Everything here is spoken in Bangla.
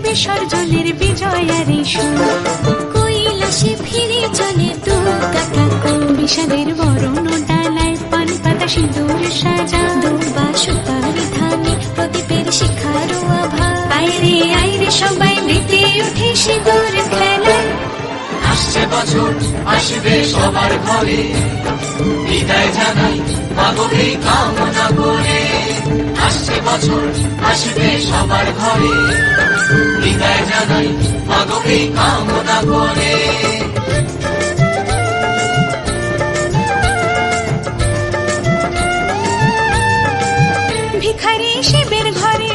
বিসর্জনের বিজয়ার সুর, কৈলাসে ফিরে চলে দুর্গা ঠাকুর। বিষাদের বরণ ডালায় পান পাতা সিঁদুর সাজা, দুর্বা সুপারি ধানে প্রদীপের শিখার আভা। আইরে আইরে সবাই মেতে উঠে সিঁদুর খেলায়। আসছে বছর আসবে সবার ঘরে, বিদায় জানাই মাগোকে কামনা করে। আসছে বছর আসবে সবার ঘরে, বিদায় জানাই মাগোকে কামনা করে। ভিখারি শিবের ঘরে